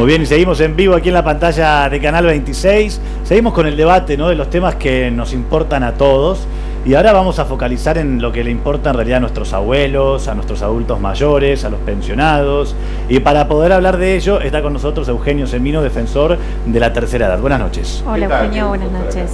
Muy bien, y seguimos en vivo aquí en la pantalla de Canal 26. Seguimos con el debate, ¿no?, de los temas que nos importan a todos. Y ahora vamos a focalizar en lo que le importa en realidad a nuestros abuelos, a nuestros adultos mayores, a los pensionados. Y para poder hablar de ello está con nosotros Eugenio Semino, defensor de la tercera edad. Buenas noches. Hola Eugenio, buenas noches.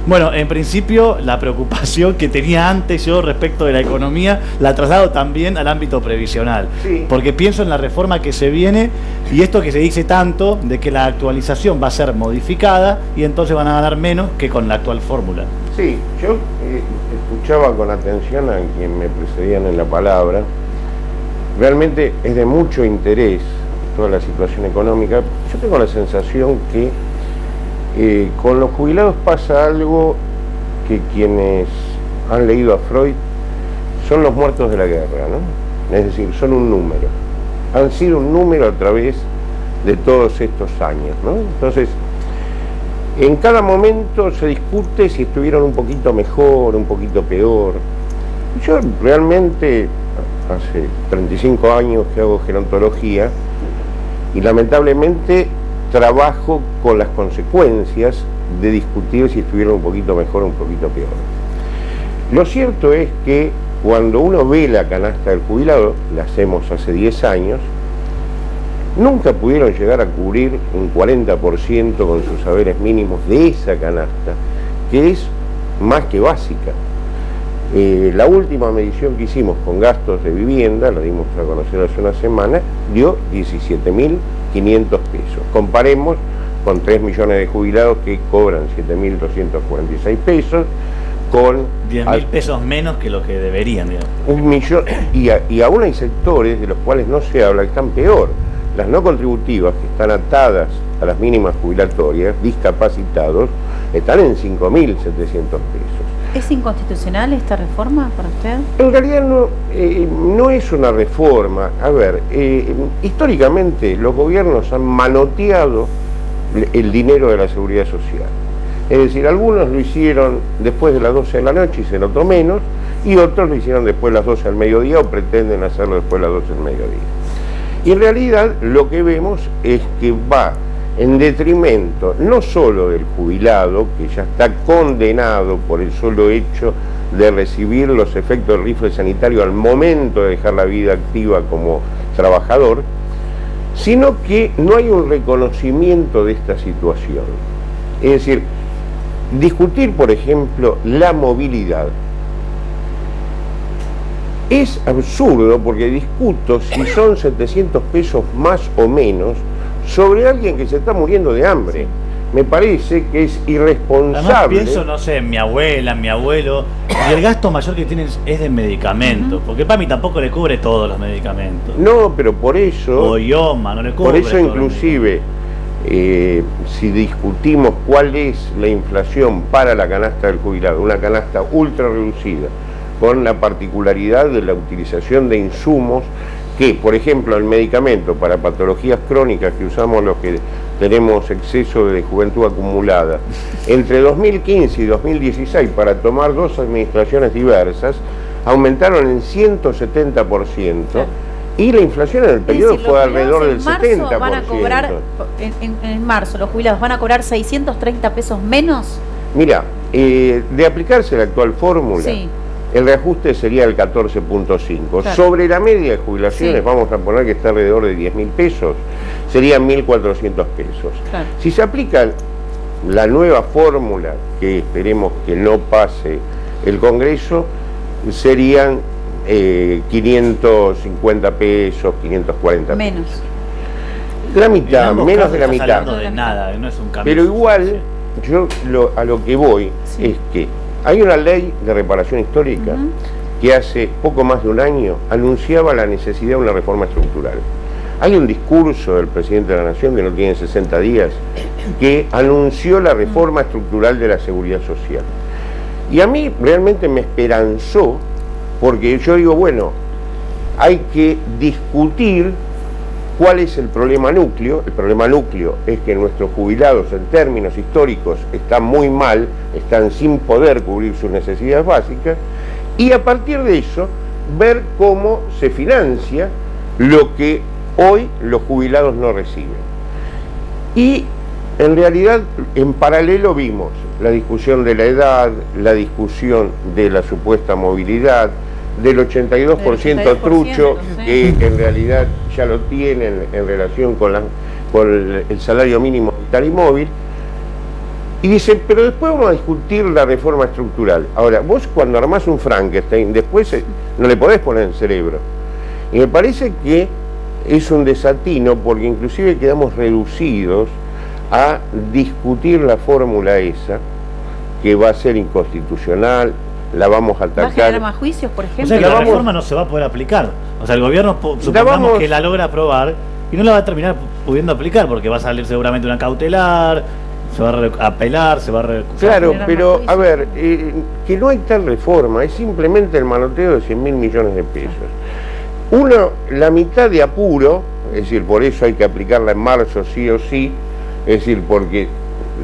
Bueno, en principio la preocupación que tenía antes yo respecto de la economía la traslado también al ámbito previsional. Sí. Porque pienso en la reforma que se viene y esto que se dice tanto de que la actualización va a ser modificada y entonces van a ganar menos que con la actual fórmula. Sí, yo escuchaba con atención a quien me precedían en la palabra. Realmente es de mucho interés toda la situación económica. Yo tengo la sensación que con los jubilados pasa algo que quienes han leído a Freud son los muertos de la guerra, ¿no? Es decir, son un número. Han sido un número a través de todos estos años, ¿no? Entonces, en cada momento se discute si estuvieron un poquito mejor, un poquito peor. Yo realmente, hace 35 años que hago gerontología y lamentablemente trabajo con las consecuencias de discutir si estuvieron un poquito mejor o un poquito peor. Lo cierto es que cuando uno ve la canasta del jubilado, la hacemos hace 10 años, nunca pudieron llegar a cubrir un 40% con sus saberes mínimos de esa canasta, que es más que básica. La última medición que hicimos con gastos de vivienda, la dimos a conocer hace una semana, dio 17.500 pesos. Comparemos con 3 millones de jubilados que cobran 7.246 pesos, con 10.000 pesos menos que lo que deberían, digamos. 1 millón, y aún hay sectores de los cuales no se habla que están peor. Las no contributivas, que están atadas a las mínimas jubilatorias, discapacitados, están en 5.700 pesos. ¿Es inconstitucional esta reforma para usted? En realidad no es una reforma. A ver, históricamente los gobiernos han manoteado el dinero de la seguridad social. Es decir, algunos lo hicieron después de las 12 de la noche y se notó menos, y otros lo hicieron después de las 12 del mediodía o pretenden hacerlo después de las 12 del mediodía. Y en realidad lo que vemos es que va en detrimento no solo del jubilado, que ya está condenado por el solo hecho de recibir los efectos del rifle sanitario al momento de dejar la vida activa como trabajador, sino que no hay un reconocimiento de esta situación. Es decir, discutir, por ejemplo, la movilidad es absurdo, porque discuto si son 700 pesos más o menos sobre alguien que se está muriendo de hambre. Me parece que es irresponsable. Además pienso, no sé, en mi abuela, en mi abuelo, y el gasto mayor que tienen es de medicamentos, porque para mí tampoco le cubre todos los medicamentos. No, pero por eso... O IOMA, no le cubre. Por eso inclusive, si discutimos cuál es la inflación para la canasta del jubilado, una canasta ultra reducida, con la particularidad de la utilización de insumos que, por ejemplo, el medicamento para patologías crónicas que usamos los que tenemos exceso de juventud acumulada, entre 2015 y 2016, para tomar dos administraciones diversas, aumentaron en 170%, claro. Y la inflación en el periodo fue alrededor del 70%. Van a cobrar, en marzo, los jubilados van a cobrar 630 pesos menos. Mira, de aplicarse la actual fórmula, sí, el reajuste sería el 14.5. Claro. Sobre la media de jubilaciones, sí, vamos a poner que está alrededor de 10.000 pesos, serían 1.400 pesos. Claro. Si se aplica la nueva fórmula, que esperemos que no pase el Congreso, serían 550 pesos, 540 menos. pesos. La mitad, menos de la mitad. De nada, no es un cambio. Pero igual, yo a lo que voy, sí, es que hay una ley de reparación histórica que hace poco más de un año anunciaba la necesidad de una reforma estructural. Hay un discurso del presidente de la Nación, que no tiene 60 días, que anunció la reforma estructural de la seguridad social. Y a mí realmente me esperanzó, porque yo digo, bueno, hay que discutir cuál es el problema núcleo. El problema núcleo es que nuestros jubilados, en términos históricos, están muy mal, están sin poder cubrir sus necesidades básicas, y a partir de eso, ver cómo se financia lo que hoy los jubilados no reciben. Y en realidad, en paralelo vimos la discusión de la edad, la discusión de la supuesta movilidad, del 82% trucho, que en realidad ya lo tienen en relación con el salario mínimo vital y móvil. Y dice, pero después vamos a discutir la reforma estructural. Ahora, vos cuando armás un Frankenstein, después no le podés poner el cerebro. Y me parece que es un desatino, porque inclusive quedamos reducidos a discutir la fórmula esa, que va a ser inconstitucional, la vamos a atacar. ¿Va a generar más juicios, por ejemplo? O sea que la reforma no se va a poder aplicar. O sea, el gobierno, supongamos que la logra aprobar, y no la va a terminar pudiendo aplicar, porque va a salir seguramente una cautelar, se va a apelar, se va a recusar. Claro, pero a ver, que no hay tal reforma, es simplemente el manoteo de 100.000 millones de pesos. Uno, la mitad de apuro, es decir, por eso hay que aplicarla en marzo sí o sí, es decir, porque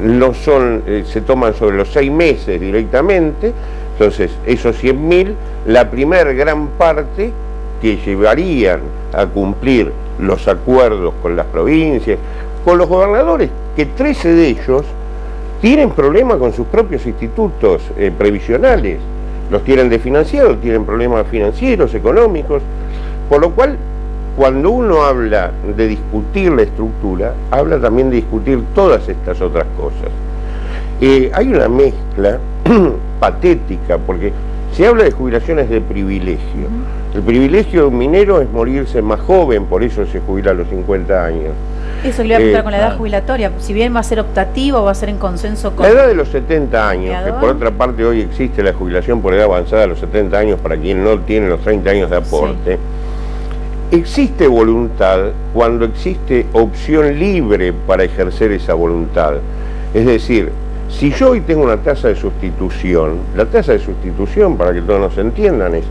no son, se toman sobre los 6 meses directamente. Entonces, esos 100.000, la primer gran parte que llevarían a cumplir los acuerdos con las provincias, con los gobernadores, que 13 de ellos tienen problemas con sus propios institutos previsionales, los tienen desfinanciados, tienen problemas financieros, económicos, por lo cual, cuando uno habla de discutir la estructura, habla también de discutir todas estas otras cosas. Hay una mezcla patética, porque se habla de jubilaciones de privilegio. El privilegio de un minero es morirse más joven, por eso se jubila a los 50 años. Eso le voy a preguntar con la edad jubilatoria, si bien va a ser optativo, va a ser en consenso con... La edad de los 70 años, que por otra parte hoy existe la jubilación por edad avanzada a los 70 años para quien no tiene los 30 años de aporte. Sí. Existe voluntad cuando existe opción libre para ejercer esa voluntad. Es decir, si yo hoy tengo una tasa de sustitución, la tasa de sustitución, para que todos nos entiendan, es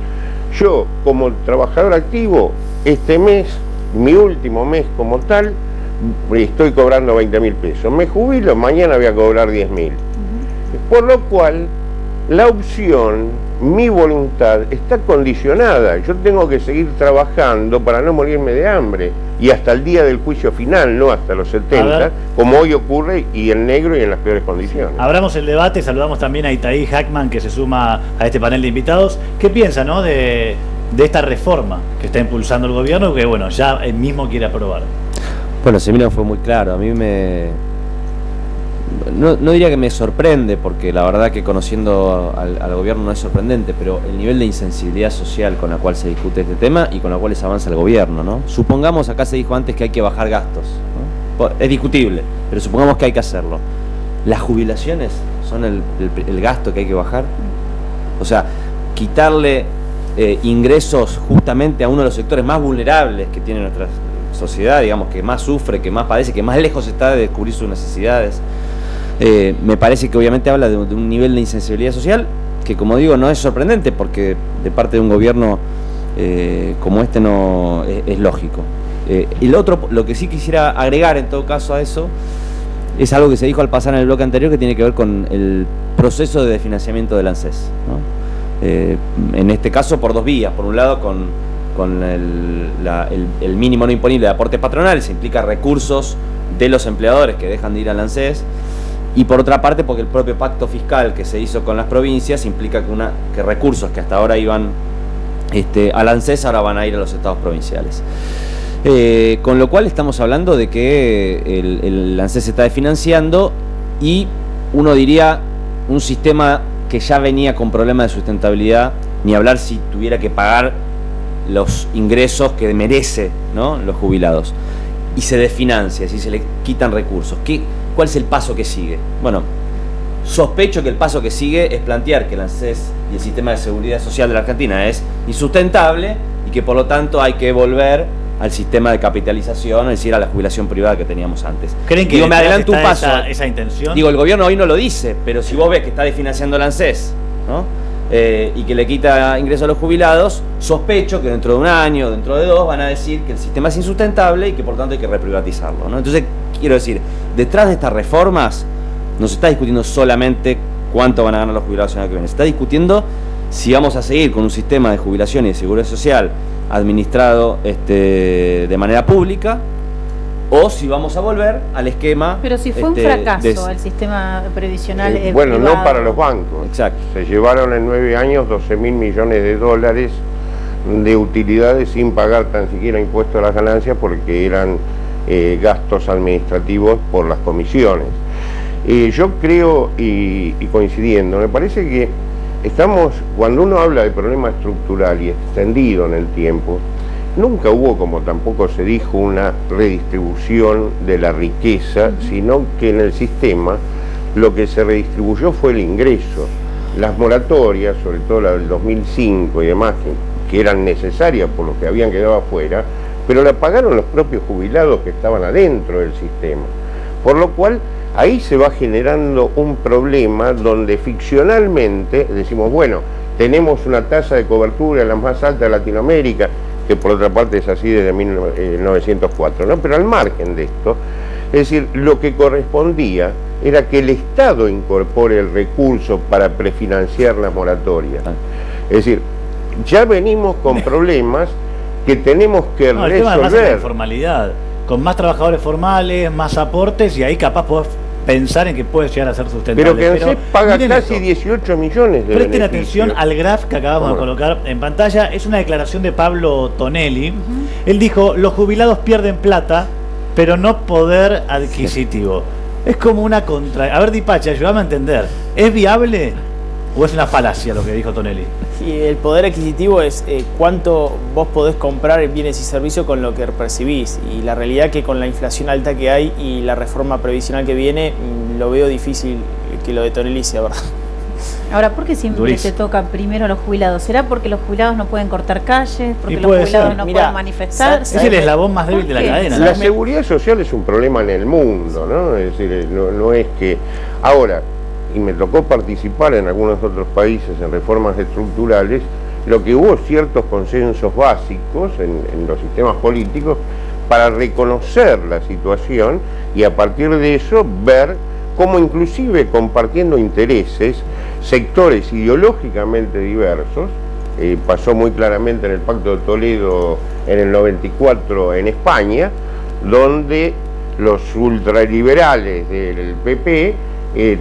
yo como trabajador activo, este mes, mi último mes como tal, estoy cobrando 20.000 pesos. Me jubilo, mañana voy a cobrar 10.000. Por lo cual, la opción, mi voluntad, está condicionada. Yo tengo que seguir trabajando para no morirme de hambre. Y hasta el día del juicio final, no hasta los 70, como hoy ocurre, y en negro y en las peores condiciones. Abramos el debate, saludamos también a Itaí Hackman, que se suma a este panel de invitados. ¿Qué piensa, no, de esta reforma que está impulsando el gobierno, que bueno, ya él mismo quiere aprobar? Bueno, Semino fue muy claro. A mí no diría que me sorprende, porque la verdad que conociendo al gobierno no es sorprendente, pero el nivel de insensibilidad social con la cual se discute este tema y con la cual se avanza el gobierno, ¿no? Supongamos, acá se dijo antes que hay que bajar gastos, ¿no? Es discutible, pero supongamos que hay que hacerlo. ¿Las jubilaciones son el gasto que hay que bajar? O sea, quitarle ingresos justamente a uno de los sectores más vulnerables que tiene nuestra sociedad, digamos, que más sufre, que más padece, que más lejos está de cubrir sus necesidades. Me parece que obviamente habla de un nivel de insensibilidad social que, como digo, no es sorprendente, porque de parte de un gobierno como este no es lógico. Y lo que sí quisiera agregar en todo caso a eso es algo que se dijo al pasar en el bloque anterior, que tiene que ver con el proceso de desfinanciamiento del ANSES, ¿no? En este caso por dos vías. Por un lado, con el mínimo no imponible de aportes patronales, se implica recursos de los empleadores que dejan de ir al ANSES, y por otra parte porque el propio pacto fiscal que se hizo con las provincias implica que recursos que hasta ahora iban al ANSES ahora van a ir a los estados provinciales. Con lo cual estamos hablando de que el ANSES se está desfinanciando, y uno diría un sistema que ya venía con problemas de sustentabilidad, ni hablar si tuviera que pagar los ingresos que merece, ¿no?, los jubilados, y se desfinancia, si se le quitan recursos. ¿Cuál es el paso que sigue? Bueno, sospecho que el paso que sigue es plantear que el ANSES y el sistema de seguridad social de la Argentina es insustentable y que por lo tanto hay que volver al sistema de capitalización, es decir, a la jubilación privada que teníamos antes. ¿Creen que me adelanto un paso? Esa intención? Digo, el gobierno hoy no lo dice, pero si vos ves que está desfinanciando el ANSES, ¿no?, y que le quita ingresos a los jubilados, sospecho que dentro de un año, dentro de dos, van a decir que el sistema es insustentable y que por tanto hay que reprivatizarlo, ¿no? Entonces, quiero decir, detrás de estas reformas no se está discutiendo solamente cuánto van a ganar los jubilados el año que viene, se está discutiendo si vamos a seguir con un sistema de jubilación y de seguridad social administrado de manera pública, o si vamos a volver al esquema. Pero si fue un fracaso el sistema previsional bueno, privado. no para los bancos. Exacto. Se llevaron en 9 años 12.000 millones de dólares de utilidades sin pagar tan siquiera impuestos a las ganancias porque eran gastos administrativos por las comisiones. Yo creo, y coincidiendo, me parece que estamos, cuando uno habla de problema estructural y extendido en el tiempo, nunca hubo, como tampoco se dijo, una redistribución de la riqueza, sino que en el sistema lo que se redistribuyó fue el ingreso. Las moratorias, sobre todo la del 2005 y demás, que eran necesarias por los que habían quedado afuera, pero la pagaron los propios jubilados que estaban adentro del sistema. Por lo cual, ahí se va generando un problema donde ficcionalmente decimos, bueno, tenemos una tasa de cobertura la más alta de Latinoamérica, que por otra parte es así desde 1904, ¿no? Pero al margen de esto, es decir, lo que correspondía era que el Estado incorpore el recurso para prefinanciar la moratoria. Es decir, ya venimos con problemas que tenemos que resolver. El tema además es la informalidad, con más trabajadores formales, más aportes, y ahí capaz podés pensar en que puede llegar a ser sustentable. Pero que ANSES paga casi 18 millones de Presten beneficios. atención al graph que acabamos de colocar en pantalla. Es una declaración de Pablo Tonelli. Él dijo, los jubilados pierden plata, pero no poder adquisitivo. Es como una contra... A ver, Dipache, ayúdame a entender. ¿Es viable o es una falacia lo que dijo Tonelli? Y el poder adquisitivo es cuánto vos podés comprar en bienes y servicios con lo que percibís. Y la realidad es que con la inflación alta que hay y la reforma previsional que viene, lo veo difícil que lo de Tonelli sea verdad. Ahora, ¿por qué siempre se toca primero a los jubilados? ¿Será porque los jubilados no pueden cortar calles? ¿Porque los jubilados no pueden manifestar? Es el eslabón más débil de la cadena, ¿no? La seguridad social es un problema en el mundo, ¿no? Es decir, no es que... Ahora, y me tocó participar en algunos otros países en reformas estructurales, lo que hubo ciertos consensos básicos en los sistemas políticos para reconocer la situación y a partir de eso ver cómo inclusive compartiendo intereses, sectores ideológicamente diversos, pasó muy claramente en el Pacto de Toledo en el 94 en España, donde los ultraliberales del PP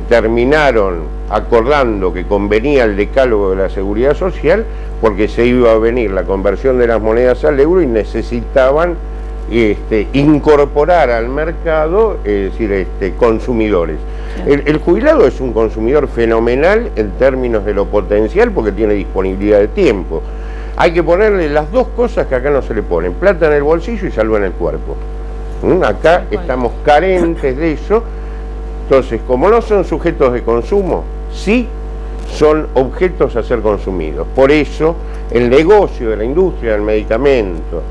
terminaron acordando que convenía el decálogo de la seguridad social porque se iba a venir la conversión de las monedas al euro y necesitaban incorporar al mercado, es decir, consumidores. El jubilado es un consumidor fenomenal en términos de lo potencial porque tiene disponibilidad de tiempo. Hay que ponerle las dos cosas que acá no se le ponen, plata en el bolsillo y salud en el cuerpo. Acá estamos carentes de eso. Entonces, como no son sujetos de consumo, sí son objetos a ser consumidos. Por eso, el negocio de la industria del medicamento,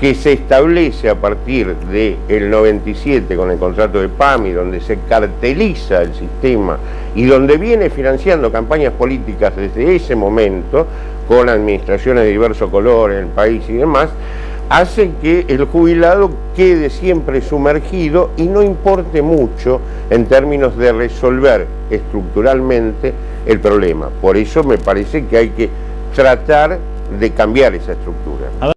que se establece a partir del 97 con el contrato de PAMI, donde se carteliza el sistema y donde viene financiando campañas políticas desde ese momento, con administraciones de diverso color en el país y demás, hace que el jubilado quede siempre sumergido y no importe mucho en términos de resolver estructuralmente el problema. Por eso me parece que hay que tratar de cambiar esa estructura.